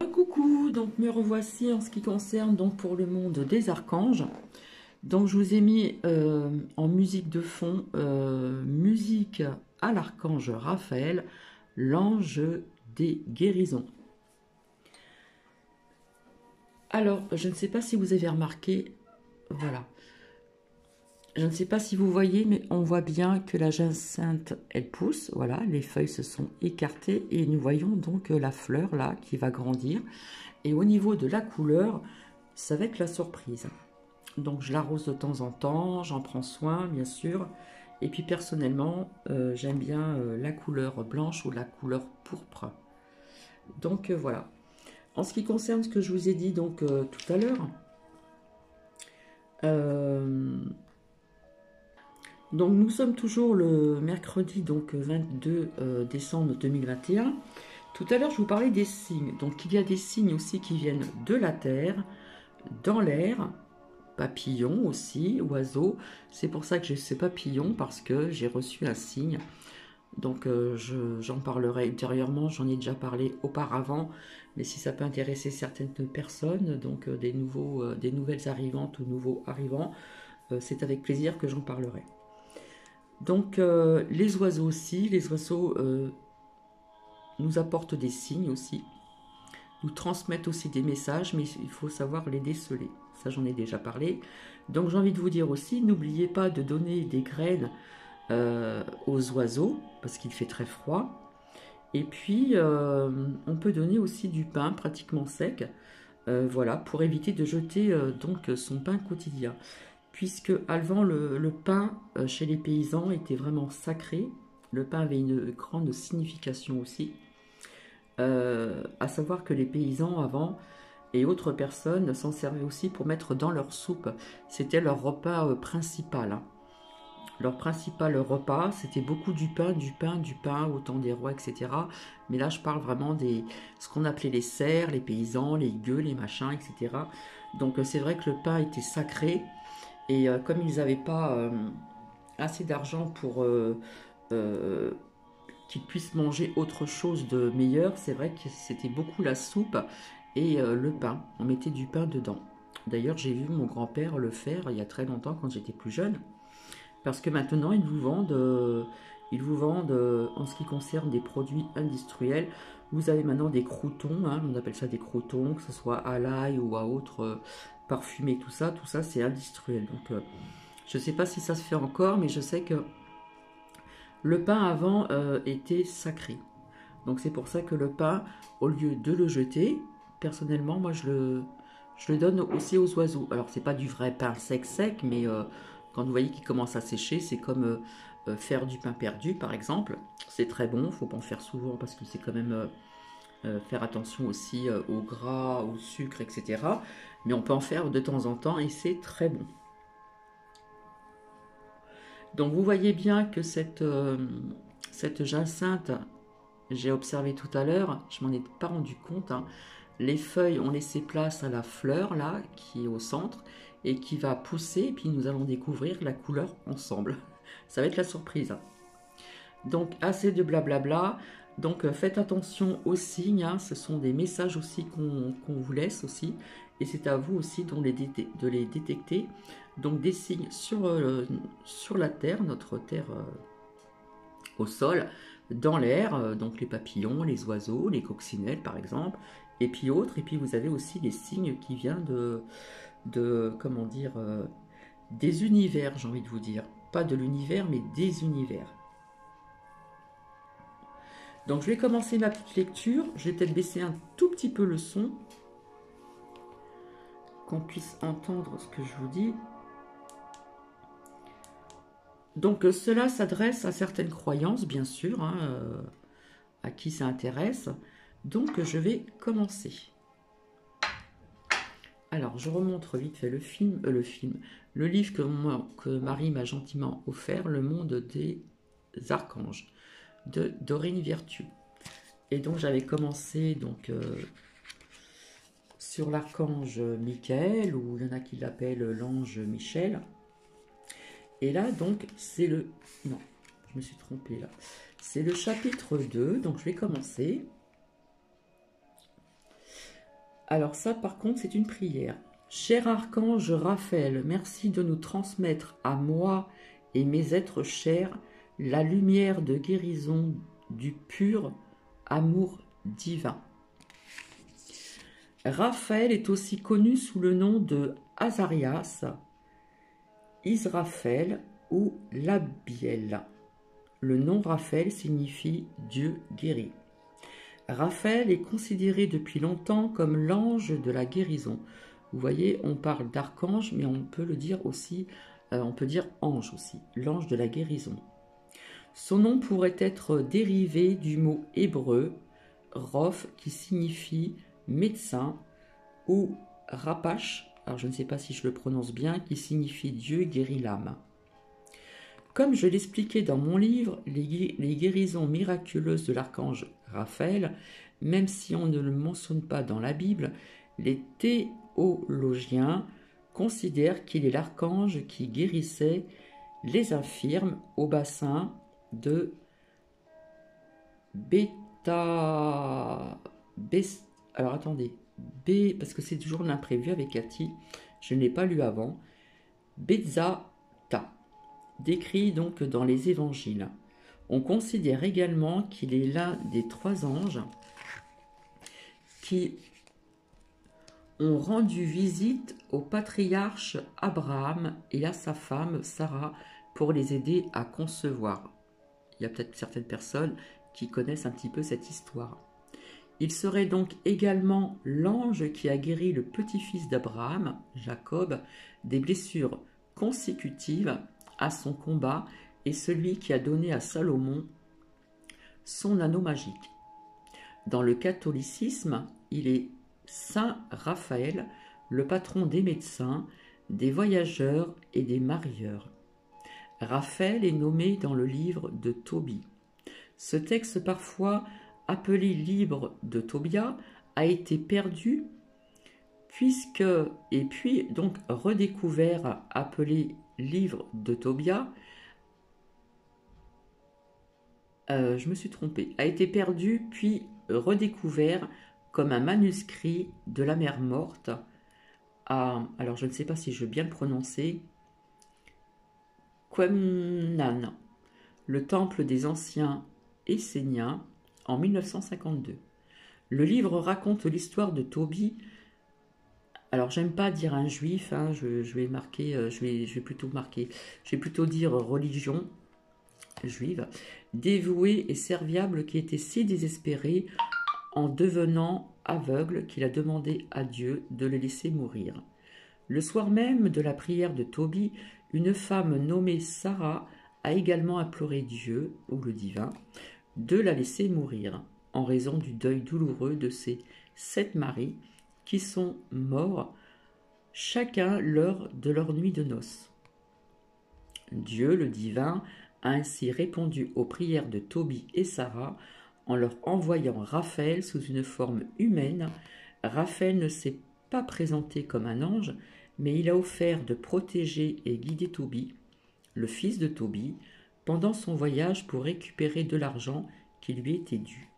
Recoucou, donc me revoici en ce qui concerne donc pour le monde des archanges. Donc je vous ai mis en musique de fond, musique à l'archange Raphaël, l'ange des guérisons. Alors, je ne sais pas si vous avez remarqué, voilà. Je ne sais pas si vous voyez, mais on voit bien que la jacinthe, elle pousse. Voilà, les feuilles se sont écartées et nous voyons donc la fleur là qui va grandir. Et au niveau de la couleur, ça va être la surprise. Donc je l'arrose de temps en temps, j'en prends soin bien sûr. Et puis personnellement, j'aime bien la couleur blanche ou la couleur pourpre. Donc voilà. En ce qui concerne ce que je vous ai dit donc tout à l'heure, donc nous sommes toujours le mercredi donc 22 décembre 2021. Tout à l'heure je vous parlais des signes. Donc il y a des signes aussi qui viennent de la terre, dans l'air, papillons aussi, oiseaux. C'est pour ça que j'ai ce papillon parce que j'ai reçu un signe. Donc j'en parlerai ultérieurement, j'en ai déjà parlé auparavant, mais si ça peut intéresser certaines personnes, donc des nouvelles arrivantes ou nouveaux arrivants, c'est avec plaisir que j'en parlerai. Donc les oiseaux aussi, les oiseaux nous apportent des signes aussi, nous transmettent aussi des messages, mais il faut savoir les déceler. Ça j'en ai déjà parlé. Donc j'ai envie de vous dire aussi, n'oubliez pas de donner des graines aux oiseaux, parce qu'il fait très froid. Et puis on peut donner aussi du pain pratiquement sec, voilà, pour éviter de jeter donc son pain quotidien. Puisque avant le pain chez les paysans était vraiment sacré, le pain avait une grande signification aussi, à savoir que les paysans avant et autres personnes s'en servaient aussi pour mettre dans leur soupe, c'était leur repas principal. Hein. Leur principal repas, c'était beaucoup du pain, au temps des rois, etc. Mais là, je parle vraiment ce qu'on appelait les serfs, les paysans, les gueux, les machins, etc. Donc c'est vrai que le pain était sacré. Et comme ils n'avaient pas assez d'argent pour qu'ils puissent manger autre chose de meilleur, c'est vrai que c'était beaucoup la soupe et le pain. On mettait du pain dedans. D'ailleurs, j'ai vu mon grand-père le faire il y a très longtemps quand j'étais plus jeune. Parce que maintenant, ils vous vendent en ce qui concerne des produits industriels. Vous avez maintenant des croûtons, hein, on appelle ça des croûtons, que ce soit à l'ail ou à autre parfumé, tout ça c'est industriel. Donc je ne sais pas si ça se fait encore, mais je sais que le pain avant était sacré. Donc c'est pour ça que le pain, au lieu de le jeter, personnellement, moi je le donne aussi aux oiseaux. Alors c'est pas du vrai pain sec, mais quand vous voyez qu'il commence à sécher, c'est comme faire du pain perdu par exemple. C'est très bon, il ne faut pas en faire souvent parce que c'est quand même faire attention aussi au gras, au sucre, etc. Mais on peut en faire de temps en temps et c'est très bon. Donc vous voyez bien que cette jacinthe, j'ai observé tout à l'heure, je m'en ai pas rendu compte, hein, les feuilles ont laissé place à la fleur là, qui est au centre, et qui va pousser, et puis nous allons découvrir la couleur ensemble. Ça va être la surprise. Donc assez de blablabla, donc faites attention aux signes, hein, ce sont des messages aussi qu'on vous laisse aussi, et c'est à vous aussi de les détecter. Donc des signes sur la terre, notre terre au sol, dans l'air, donc les papillons, les oiseaux, les coccinelles par exemple, et puis autres. Et puis vous avez aussi des signes qui viennent comment dire, des univers, j'ai envie de vous dire. Pas de l'univers, mais des univers. Donc je vais commencer ma petite lecture. Je vais peut-être baisser un tout petit peu le son, qu'on puisse entendre ce que je vous dis. Donc cela s'adresse à certaines croyances, bien sûr, hein, à qui ça intéresse. Donc je vais commencer. Alors je remontre vite fait le livre que Marie m'a gentiment offert, Le Monde des Archanges, de Dorine Virtue. Et donc j'avais commencé donc sur l'archange Michael, ou il y en a qui l'appellent l'ange Michel. Et là, donc, c'est le... Non, je me suis trompée là. C'est le chapitre 2, donc je vais commencer. Alors ça, par contre, c'est une prière. Cher archange Raphaël, merci de nous transmettre à moi et mes êtres chers la lumière de guérison du pur amour divin. Raphaël est aussi connu sous le nom de Azarias, Israfel ou Labiel. Le nom Raphaël signifie Dieu guérit. Raphaël est considéré depuis longtemps comme l'ange de la guérison. Vous voyez, on parle d'archange, mais on peut le dire aussi, on peut dire ange aussi, l'ange de la guérison. Son nom pourrait être dérivé du mot hébreu Roph, qui signifie médecin, ou Rapash, alors je ne sais pas si je le prononce bien, qui signifie Dieu guérit l'âme. Comme je l'expliquais dans mon livre, les guérisons miraculeuses de l'archange Raphaël, même si on ne le mentionne pas dans la Bible, les théologiens considèrent qu'il est l'archange qui guérissait les infirmes au bassin de alors attendez, parce que c'est toujours l'imprévu avec Cathy, je ne l'ai pas lu avant, Bethzatha, décrit donc dans les évangiles. On considère également qu'il est l'un des 3 anges qui ont rendu visite au patriarche Abraham et à sa femme Sarah pour les aider à concevoir. Il y a peut-être certaines personnes qui connaissent un petit peu cette histoire. Il serait donc également l'ange qui a guéri le petit-fils d'Abraham, Jacob, des blessures consécutives à son combat et celui qui a donné à Salomon son anneau magique. Dans le catholicisme, il est Saint Raphaël, le patron des médecins, des voyageurs et des marieurs. Raphaël est nommé dans le livre de Tobie. Ce texte, parfois appelé livre de Tobia, a été perdu et puis donc redécouvert, appelé livre de Tobia. Je me suis trompée. A été perdu puis redécouvert comme un manuscrit de la mer morte alors je ne sais pas si je veux bien le prononcer, Qumran, le temple des anciens Esséniens, en 1952. Le livre raconte l'histoire de Tobie. Alors j'aime pas dire un juif, hein, je vais plutôt dire religion juive, dévoué et serviable, qui était si désespéré en devenant aveugle qu'il a demandé à Dieu de le laisser mourir. Le soir même de la prière de Tobie, une femme nommée Sarah a également imploré Dieu, ou le divin, de la laisser mourir, en raison du deuil douloureux de ses 7 maris qui sont morts, chacun l'heure de leur nuit de noces. Dieu, le divin, a ainsi répondu aux prières de Tobie et Sarah en leur envoyant Raphaël sous une forme humaine. Raphaël ne s'est pas présenté comme un ange, mais il a offert de protéger et guider Tobie, le fils de Tobie, pendant son voyage pour récupérer de l'argent qui lui était dû.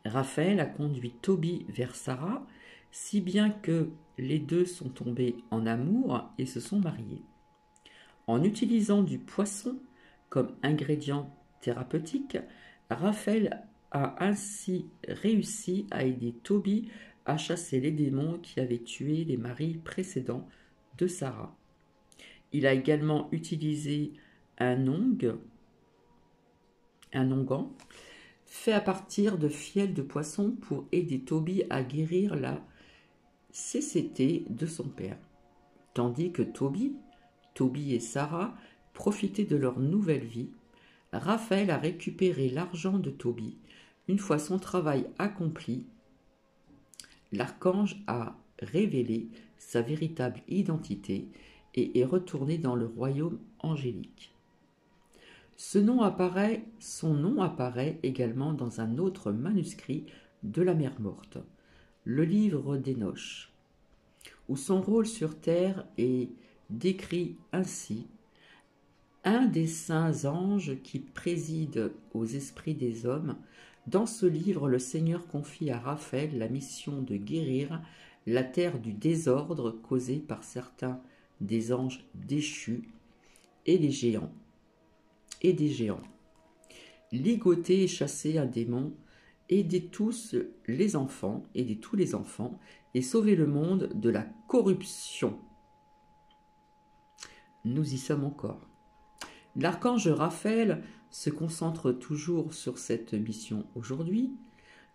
Raphaël a conduit Tobie vers Sarah, si bien que les deux sont tombés en amour et se sont mariés. En utilisant du poisson comme ingrédient thérapeutique, Raphaël a ainsi réussi à aider Tobie à chasser les démons qui avaient tué les maris précédents de Sarah. Il a également utilisé un onguent fait à partir de fiel de poisson pour aider Tobie à guérir la cécité de son père. Tandis que Tobie et Sarah profitaient de leur nouvelle vie, Raphaël a récupéré l'argent de Tobie. Une fois son travail accompli, l'archange a révélé sa véritable identité et est retourné dans le royaume angélique. Son nom apparaît également dans un autre manuscrit de la mer morte, le livre d'Hénoch, où son rôle sur terre est décrit ainsi: un des saints anges qui préside aux esprits des hommes, Dans ce livre, le Seigneur confie à Raphaël la mission de guérir la terre du désordre causé par certains des anges déchus et des géants. Ligoter et chasser un démon, aider tous les enfants et sauver le monde de la corruption. Nous y sommes encore. L'archange Raphaël se concentre toujours sur cette mission aujourd'hui.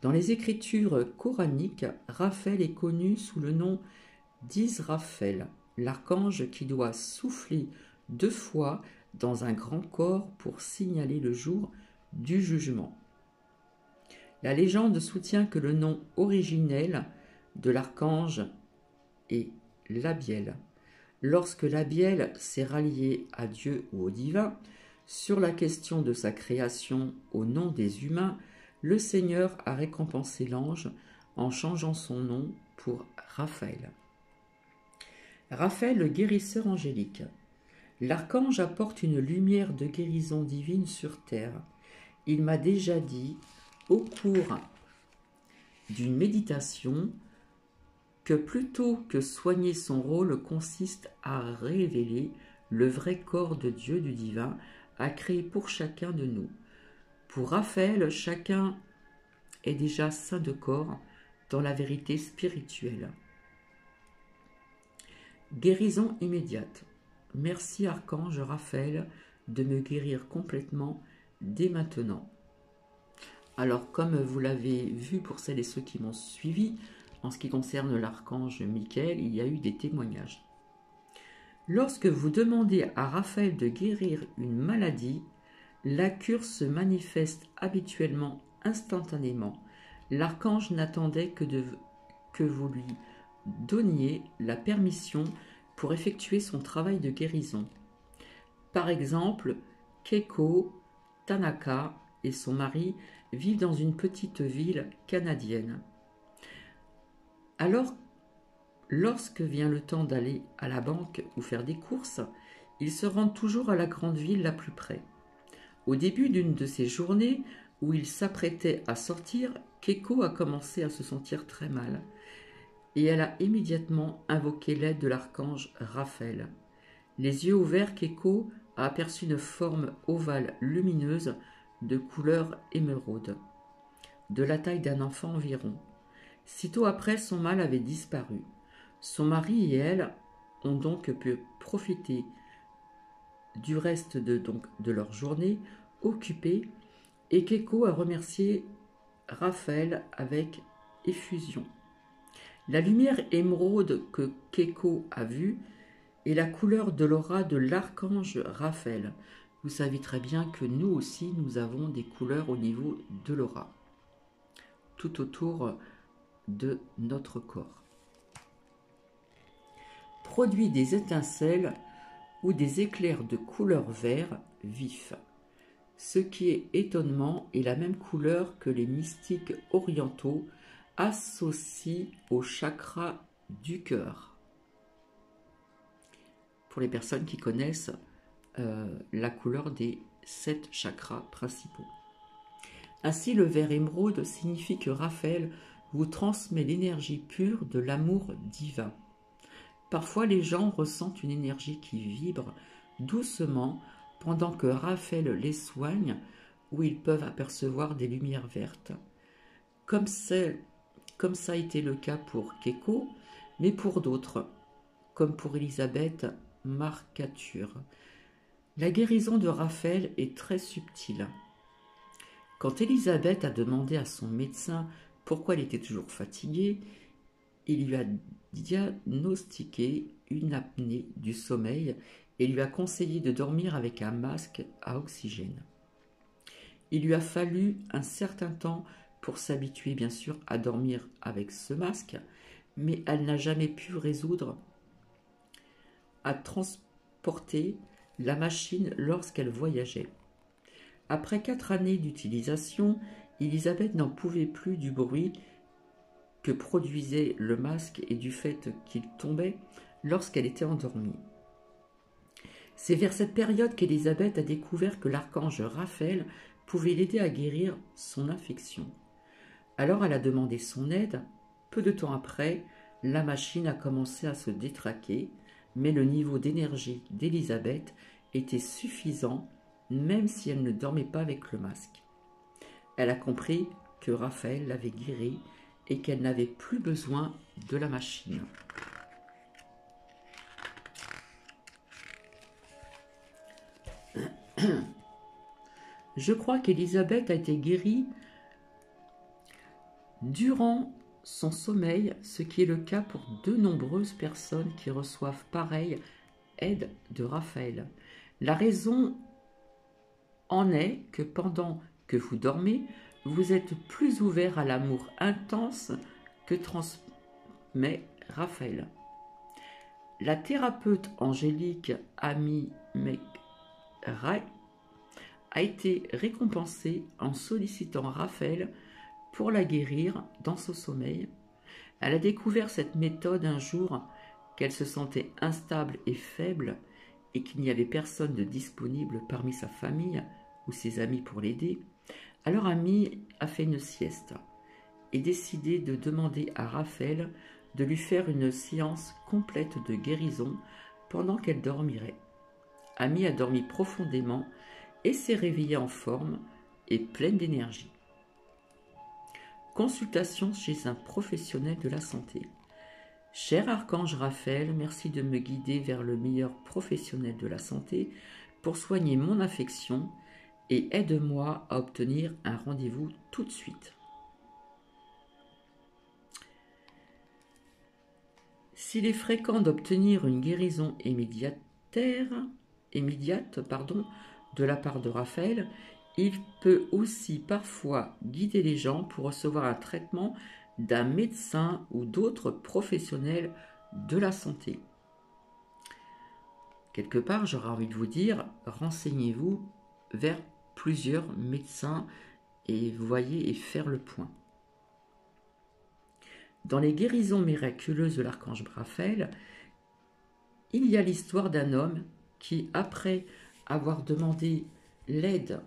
Dans les écritures coraniques, Raphaël est connu sous le nom d'Israphel, l'archange qui doit souffler 2 fois dans un grand corps pour signaler le jour du jugement. La légende soutient que le nom originel de l'archange est Labiel. Lorsque Labiel s'est rallié à Dieu ou au divin, sur la question de sa création au nom des humains, le Seigneur a récompensé l'ange en changeant son nom pour Raphaël. Raphaël, le guérisseur angélique. L'archange apporte une lumière de guérison divine sur terre. Il m'a déjà dit, au cours d'une méditation, que plutôt que soigner son rôle consiste à révéler le vrai corps de Dieu, du divin, à créer pour chacun de nous. Pour Raphaël, chacun est déjà saint de corps dans la vérité spirituelle. Guérison immédiate. Merci Archange Raphaël de me guérir complètement dès maintenant. Alors comme vous l'avez vu pour celles et ceux qui m'ont suivi, en ce qui concerne l'archange Michael, il y a eu des témoignages. Lorsque vous demandez à Raphaël de guérir une maladie, la cure se manifeste habituellement instantanément. L'archange n'attendait que vous lui donniez la permission pour effectuer son travail de guérison. Par exemple, Keiko Tanaka et son mari vivent dans une petite ville canadienne. Alors, lorsque vient le temps d'aller à la banque ou faire des courses, ils se rendent toujours à la grande ville la plus près. Au début d'une de ces journées où ils s'apprêtaient à sortir, Keiko a commencé à se sentir très mal et elle a immédiatement invoqué l'aide de l'archange Raphaël. Les yeux ouverts, Keiko a aperçu une forme ovale lumineuse de couleur émeraude, de la taille d'un enfant environ. Sitôt après, son mal avait disparu. Son mari et elle ont donc pu profiter du reste de leur journée occupée, et Keiko a remercié Raphaël avec effusion. La lumière émeraude que Keiko a vue est la couleur de l'aura de l'archange Raphaël. Vous savez très bien que nous aussi, nous avons des couleurs au niveau de l'aura, tout autour de notre corps. Produit des étincelles ou des éclairs de couleur vert vif. Ce qui est étonnant est la même couleur que les mystiques orientaux associent au chakra du cœur. Pour les personnes qui connaissent la couleur des 7 chakras principaux. Ainsi, le vert émeraude signifie que Raphaël vous transmet l'énergie pure de l'amour divin. Parfois, les gens ressentent une énergie qui vibre doucement pendant que Raphaël les soigne, où ils peuvent apercevoir des lumières vertes. Comme ça a été le cas pour Keiko, mais pour d'autres, comme pour Elisabeth Marcature. La guérison de Raphaël est très subtile. Quand Elisabeth a demandé à son médecin pourquoi elle était toujours fatiguée, il lui a diagnostiqué une apnée du sommeil et lui a conseillé de dormir avec un masque à oxygène. Il lui a fallu un certain temps pour s'habituer bien sûr à dormir avec ce masque, mais elle n'a jamais pu résoudre à transporter la machine lorsqu'elle voyageait. Après 4 années d'utilisation, Elisabeth n'en pouvait plus du bruit que produisait le masque et du fait qu'il tombait lorsqu'elle était endormie. C'est vers cette période qu'Elisabeth a découvert que l'archange Raphaël pouvait l'aider à guérir son infection. Alors elle a demandé son aide. Peu de temps après, la machine a commencé à se détraquer, mais le niveau d'énergie d'Elisabeth était suffisant, même si elle ne dormait pas avec le masque. Elle a compris que Raphaël l'avait guérie et qu'elle n'avait plus besoin de la machine. Je crois qu'Elisabeth a été guérie durant son sommeil, ce qui est le cas pour de nombreuses personnes qui reçoivent pareille aide de Raphaël. La raison en est que pendant que vous dormez, vous êtes plus ouvert à l'amour intense que transmet Raphaël. La thérapeute angélique Amy McRae a été récompensée en sollicitant Raphaël pour la guérir dans son sommeil. Elle a découvert cette méthode un jour qu'elle se sentait instable et faible et qu'il n'y avait personne de disponible parmi sa famille ou ses amis pour l'aider. Alors Amy a fait une sieste et décidé de demander à Raphaël de lui faire une séance complète de guérison pendant qu'elle dormirait. Amy a dormi profondément et s'est réveillée en forme et pleine d'énergie. Consultation chez un professionnel de la santé. Cher archange Raphaël, merci de me guider vers le meilleur professionnel de la santé pour soigner mon infection et aide-moi à obtenir un rendez-vous tout de suite. S'il est fréquent d'obtenir une guérison immédiate, de la part de Raphaël, il peut aussi parfois guider les gens pour recevoir un traitement d'un médecin ou d'autres professionnels de la santé. Quelque part, j'aurais envie de vous dire, renseignez-vous vers plusieurs médecins et voyez et faire le point. Dans les guérisons miraculeuses de l'archange Raphaël, il y a l'histoire d'un homme qui, après avoir demandé l'aide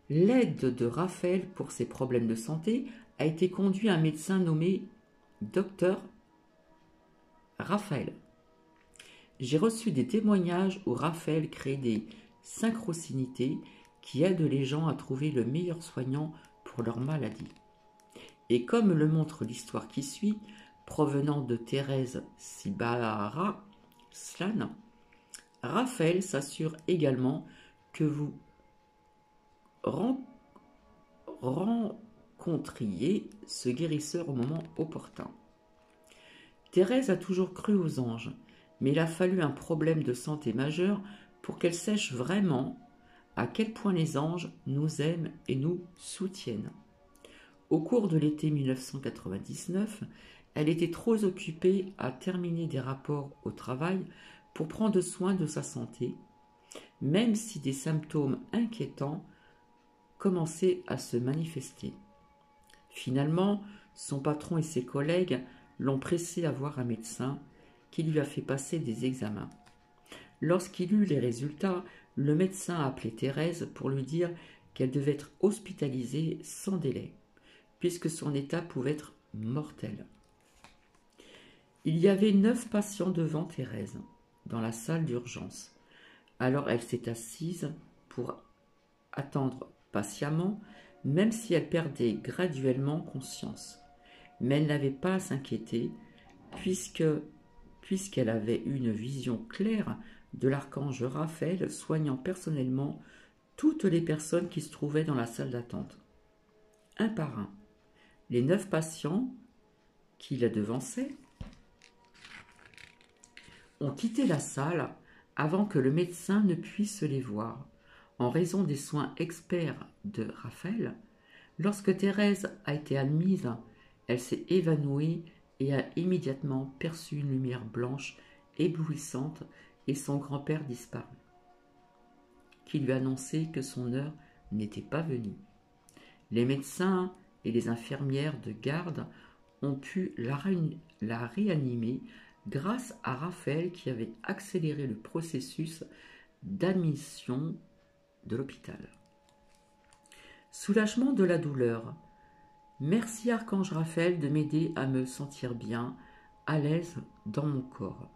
de Raphaël pour ses problèmes de santé, a été conduit à un médecin nommé Docteur Raphaël. J'ai reçu des témoignages où Raphaël crée des synchronicités qui aident les gens à trouver le meilleur soignant pour leur maladie. Et comme le montre l'histoire qui suit, provenant de Thérèse Sibara Slan, Raphaël s'assure également que vous rencontriez ce guérisseur au moment opportun. Thérèse a toujours cru aux anges, mais il a fallu un problème de santé majeur pour qu'elle sache vraiment à quel point les anges nous aiment et nous soutiennent. Au cours de l'été 1999, elle était trop occupée à terminer des rapports au travail pour prendre soin de sa santé, même si des symptômes inquiétants commençaient à se manifester. Finalement, son patron et ses collègues l'ont pressée à voir un médecin qui lui a fait passer des examens. Lorsqu'il eut les résultats, le médecin a appelé Thérèse pour lui dire qu'elle devait être hospitalisée sans délai, puisque son état pouvait être mortel. Il y avait 9 patients devant Thérèse, dans la salle d'urgence. Alors elle s'est assise pour attendre patiemment, même si elle perdait graduellement conscience. Mais elle n'avait pas à s'inquiéter, puisqu'elle avait eu une vision claire de l'archange Raphaël soignant personnellement toutes les personnes qui se trouvaient dans la salle d'attente. Un par un, les 9 patients qui la devançaient ont quitté la salle avant que le médecin ne puisse les voir. En raison des soins experts de Raphaël, lorsque Thérèse a été admise, elle s'est évanouie et a immédiatement perçu une lumière blanche éblouissante et son grand-père disparu, qui lui annonçait que son heure n'était pas venue. Les médecins et les infirmières de garde ont pu la réanimer grâce à Raphaël qui avait accéléré le processus d'admission de l'hôpital. Soulagement de la douleur. Merci Archange Raphaël de m'aider à me sentir bien, à l'aise dans mon corps.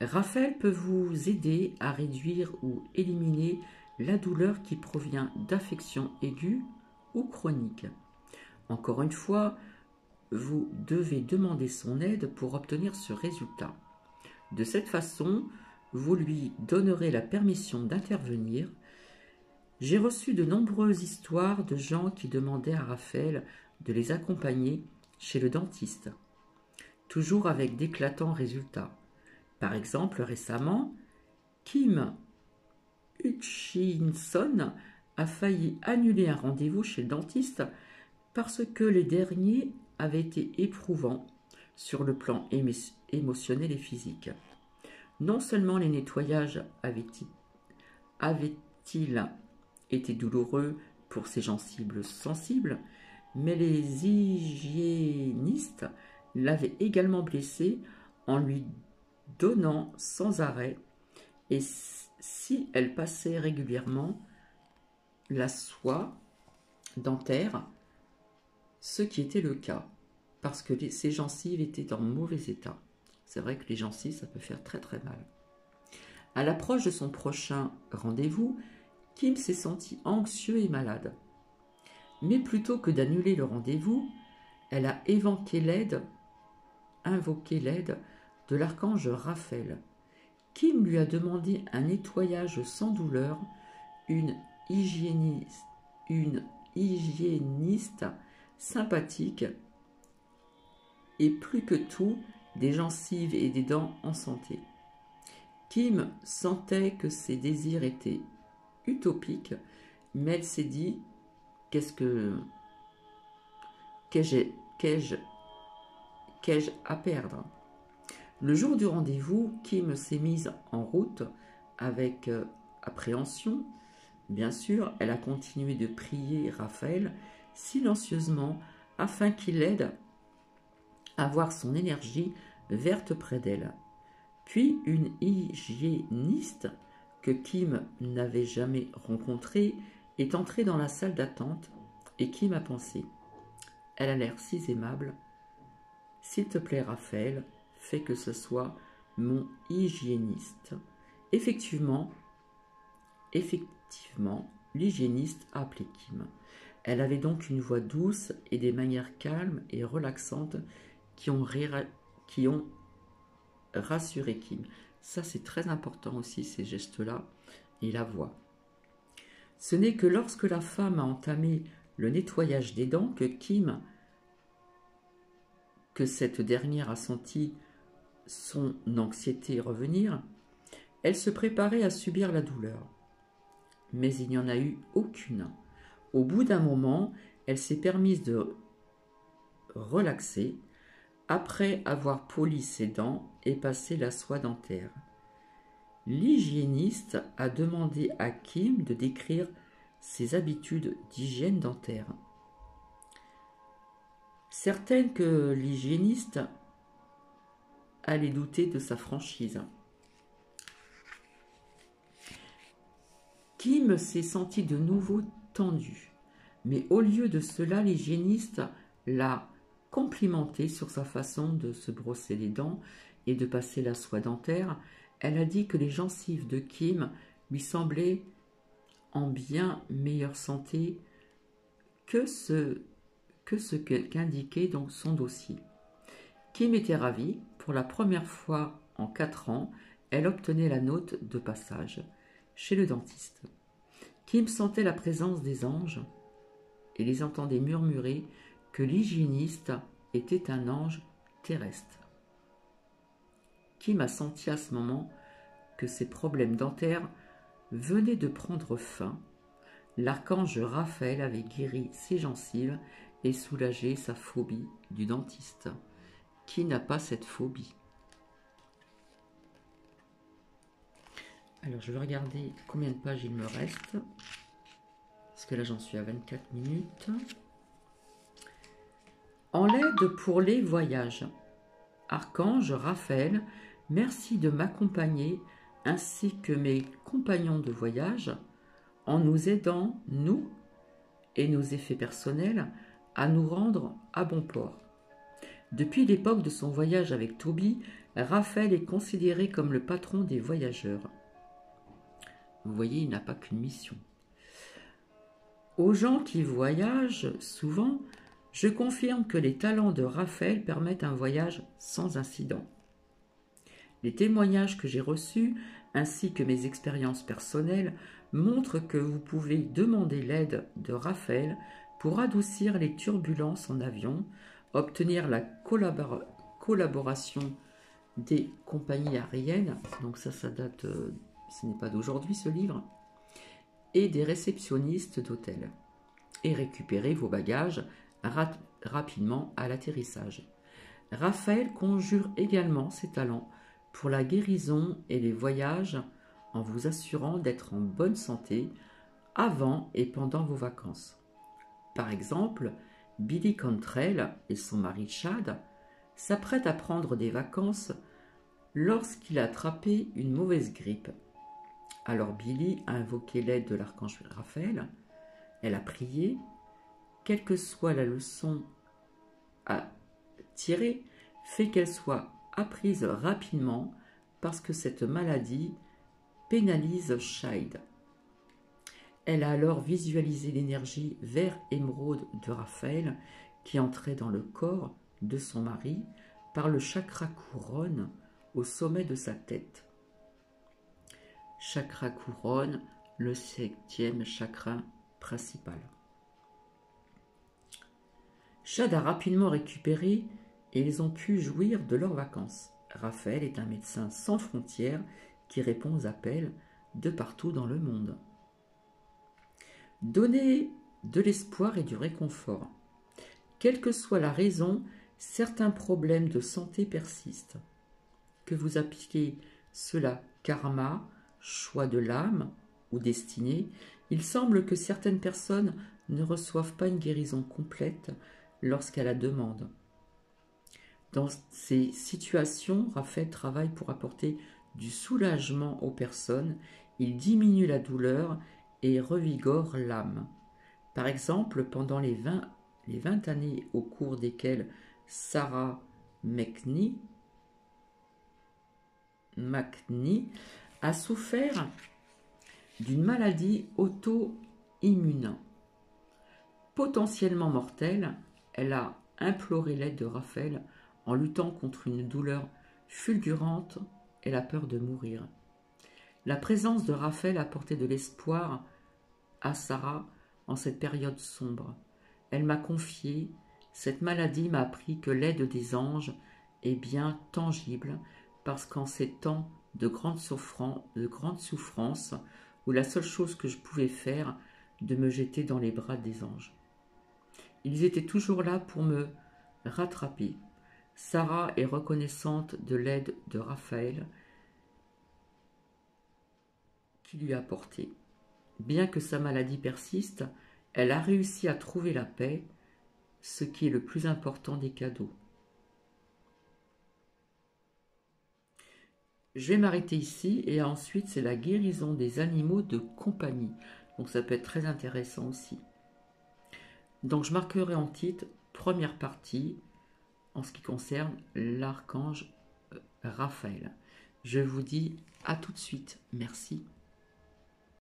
Raphaël peut vous aider à réduire ou éliminer la douleur qui provient d'affections aiguës ou chroniques. Encore une fois, vous devez demander son aide pour obtenir ce résultat. De cette façon, vous lui donnerez la permission d'intervenir. J'ai reçu de nombreuses histoires de gens qui demandaient à Raphaël de les accompagner chez le dentiste, toujours avec d'éclatants résultats. Par exemple, récemment, Kim Hutchinson a failli annuler un rendez-vous chez le dentiste parce que les derniers avaient été éprouvants sur le plan émotionnel et physique. Non seulement les nettoyages avaient-ils été douloureux pour ces gencives sensibles, mais les hygiénistes l'avaient également blessé en lui donnant sans arrêt, et si elle passait régulièrement la soie dentaire, ce qui était le cas, parce que ses gencives étaient en mauvais état. C'est vrai que les gencives, ça peut faire très très mal. À l'approche de son prochain rendez-vous, Kim s'est senti anxieux et malade. Mais plutôt que d'annuler le rendez-vous, elle a invoqué l'aide de l'archange Raphaël. Kim lui a demandé un nettoyage sans douleur, une hygiéniste sympathique et plus que tout, des gencives et des dents en santé. Kim sentait que ses désirs étaient utopiques, mais elle s'est dit qu'ai-je à perdre? Le jour du rendez-vous, Kim s'est mise en route avec appréhension. Bien sûr, elle a continué de prier Raphaël silencieusement afin qu'il l'aide à voir son énergie verte près d'elle. Puis une hygiéniste que Kim n'avait jamais rencontrée est entrée dans la salle d'attente et Kim a pensé « Elle a l'air si aimable. S'il te plaît Raphaël, fais que ce soit mon hygiéniste. » Effectivement, l'hygiéniste a appelé Kim. Elle avait donc une voix douce et des manières calmes et relaxantes qui ont rassuré Kim. Ça, c'est très important aussi, ces gestes-là, et la voix. Ce n'est que lorsque la femme a entamé le nettoyage des dents que cette dernière a senti son anxiété revenir. Elle se préparait à subir la douleur. Mais il n'y en a eu aucune. Au bout d'un moment, elle s'est permise de relaxer après avoir poli ses dents et passé la soie dentaire. L'hygiéniste a demandé à Kim de décrire ses habitudes d'hygiène dentaire. Certaine que l'hygiéniste allait douter de sa franchise. Kim s'est sentie de nouveau tendue, mais au lieu de cela, l'hygiéniste l'a complimentée sur sa façon de se brosser les dents et de passer la soie dentaire. Elle a dit que les gencives de Kim lui semblaient en bien meilleure santé que ce qu'indiquait donc son dossier. Kim était ravie. Pour la première fois en 4 ans, elle obtenait la note de passage chez le dentiste. Kim sentait la présence des anges et les entendait murmurer que l'hygiéniste était un ange terrestre. Kim a senti à ce moment que ses problèmes dentaires venaient de prendre fin. L'archange Raphaël avait guéri ses gencives et soulagé sa phobie du dentiste. Qui n'a pas cette phobie? Alors, je vais regarder combien de pages il me reste. Parce que là, j'en suis à 24 minutes. En l'aide pour les voyages. Archange Raphaël, merci de m'accompagner ainsi que mes compagnons de voyage en nous aidant, nous et nos effets personnels, à nous rendre à bon port. Depuis l'époque de son voyage avec Toby, Raphaël est considéré comme le patron des voyageurs. Vous voyez, il n'a pas qu'une mission. Aux gens qui voyagent souvent, je confirme que les talents de Raphaël permettent un voyage sans incident. Les témoignages que j'ai reçus, ainsi que mes expériences personnelles, montrent que vous pouvez demander l'aide de Raphaël pour adoucir les turbulences en avion, obtenir la collaboration des compagnies aériennes, donc ça date, ce n'est pas d'aujourd'hui ce livre, et des réceptionnistes d'hôtels, et récupérer vos bagages rapidement à l'atterrissage. Raphaël conjure également ses talents pour la guérison et les voyages en vous assurant d'être en bonne santé avant et pendant vos vacances. Par exemple, Billy Cantrell et son mari Chad s'apprêtent à prendre des vacances lorsqu'il a attrapé une mauvaise grippe. Alors Billy a invoqué l'aide de l'archange Raphaël, elle a prié, quelle que soit la leçon à tirer, fait qu'elle soit apprise rapidement parce que cette maladie pénalise Chad. Elle a alors visualisé l'énergie vert émeraude de Raphaël qui entrait dans le corps de son mari par le chakra couronne au sommet de sa tête. Chakra couronne, le 7e chakra principal. Chad a rapidement récupéré et ils ont pu jouir de leurs vacances. Raphaël est un médecin sans frontières qui répond aux appels de partout dans le monde. Donnez de l'espoir et du réconfort. Quelle que soit la raison, certains problèmes de santé persistent. Que vous appliquez cela karma, choix de l'âme ou destinée, il semble que certaines personnes ne reçoivent pas une guérison complète lorsqu'elle la demande. Dans ces situations, Raphaël travaille pour apporter du soulagement aux personnes, il diminue la douleur et revigore l'âme. Par exemple, pendant les 20 années au cours desquelles Sarah McNee a souffert d'une maladie auto-immune. Potentiellement mortelle, elle a imploré l'aide de Raphaël en luttant contre une douleur fulgurante et la peur de mourir. La présence de Raphaël a apporté de l'espoir à Sarah en cette période sombre. Elle m'a confié, cette maladie m'a appris que l'aide des anges est bien tangible parce qu'en ces temps de grande souffrance, où la seule chose que je pouvais faire, de me jeter dans les bras des anges. Ils étaient toujours là pour me rattraper. Sarah est reconnaissante de l'aide de Raphaël qui lui a apporté. Bien que sa maladie persiste, elle a réussi à trouver la paix, ce qui est le plus important des cadeaux. Je vais m'arrêter ici et ensuite c'est la guérison des animaux de compagnie. Donc ça peut être très intéressant aussi. Donc je marquerai en titre première partie en ce qui concerne l'archange Raphaël. Je vous dis à tout de suite. Merci.